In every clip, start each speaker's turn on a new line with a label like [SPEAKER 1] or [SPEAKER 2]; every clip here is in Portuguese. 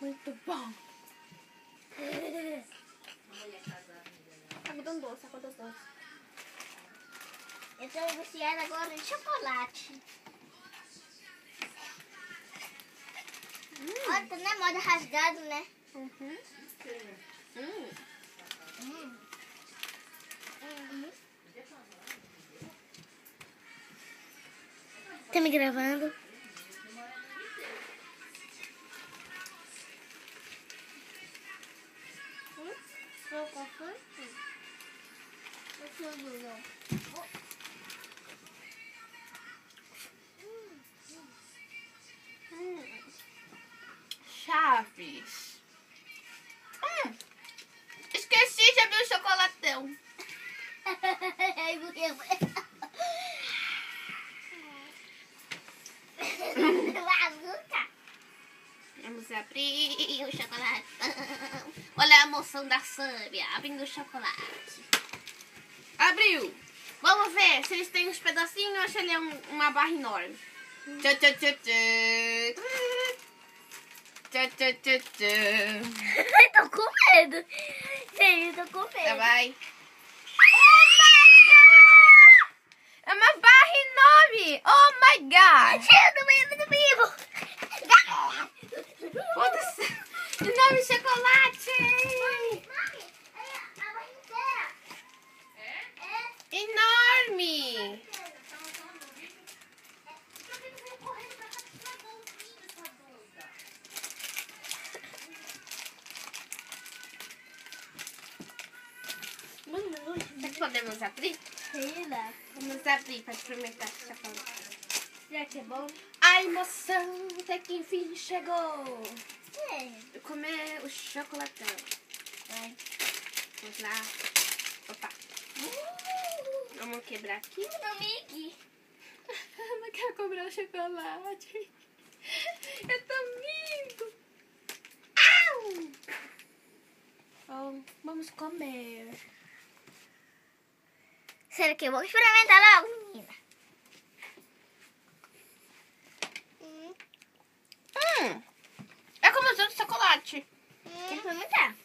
[SPEAKER 1] Muito bom. Algodão doce, algodão doce.
[SPEAKER 2] Eu tô viciada agora em chocolate. Olha, tá na moda rasgado, né?
[SPEAKER 1] Uhum.
[SPEAKER 2] Tá me gravando? Qual foi?
[SPEAKER 1] Chaves. Esqueci de abrir o chocolatão. Vamos abrir o chocolatão. Olha a emoção da Sâmbia abrindo o chocolate. Abriu. Vamos ver se eles têm uns pedacinhos ou se ele é uma barra enorme. Tchá, tchá, tchá, tchá. Tchá, tchá, tchá, tchá.
[SPEAKER 2] Tô com medo. Sério, tô com medo.
[SPEAKER 1] Vai. É uma barra enorme. Oh my god.
[SPEAKER 2] Cheio do vivo.
[SPEAKER 1] Enorme chocolate.
[SPEAKER 2] A barra inteira.
[SPEAKER 1] Enorme. Será que podemos abrir?
[SPEAKER 2] Sei lá.
[SPEAKER 1] Vamos abrir para experimentar esse chocolate.
[SPEAKER 2] Será que é bom?
[SPEAKER 1] A emoção até que enfim chegou.
[SPEAKER 2] É.
[SPEAKER 1] Comer o chocolatão.
[SPEAKER 2] Vai.
[SPEAKER 1] Vamos lá. Opa. Vamos quebrar aqui.
[SPEAKER 2] Amigue.
[SPEAKER 1] Não quero comer o chocolate. Eu tô lindo. Au! Oh, vamos comer.
[SPEAKER 2] Será que eu vou experimentar logo, menina?
[SPEAKER 1] É como os outros chocolate.
[SPEAKER 2] Quer experimentar?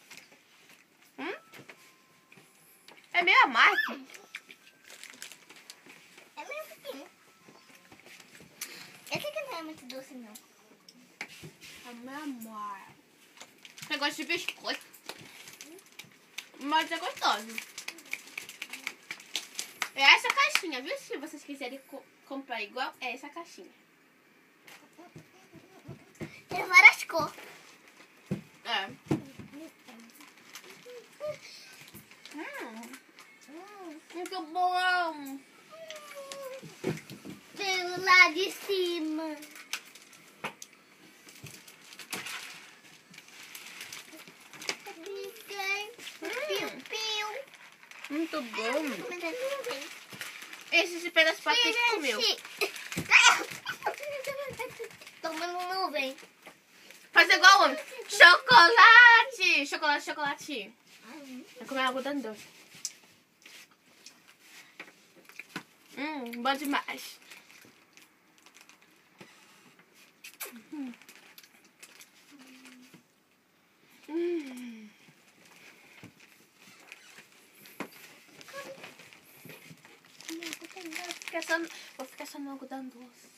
[SPEAKER 1] É meio amargo.
[SPEAKER 2] É meio pouquinho. Esse aqui não é muito doce, não.
[SPEAKER 1] É meio amargo. Eu gosto de biscoito. Mas é gostoso. É essa caixinha, viu? Se vocês quiserem comprar igual, é essa caixinha.
[SPEAKER 2] Tem várias cores.
[SPEAKER 1] É. Muito bom.
[SPEAKER 2] Pelo lado de cima. Piu-piu.
[SPEAKER 1] Muito bom.
[SPEAKER 2] Mas é nuvem.
[SPEAKER 1] Esse pedaço pra que comeu.
[SPEAKER 2] Tomando nuvem.
[SPEAKER 1] Faz igual o homem. Chocolate. Chocolate, chocolate. Vai comer algodão doce. Bom demais. Vou ficar só no algodão doce.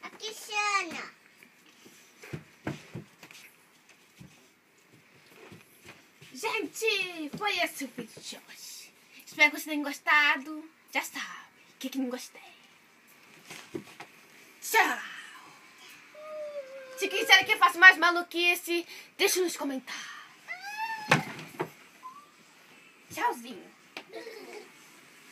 [SPEAKER 2] Aqui, Xana.
[SPEAKER 1] Gente, foi esse o vídeo de hoje. Espero que vocês tenham gostado. Já sabe, o que não gostei. Tchau. Se quiserem que eu faça mais maluquice, deixa nos comentários. Tchauzinho.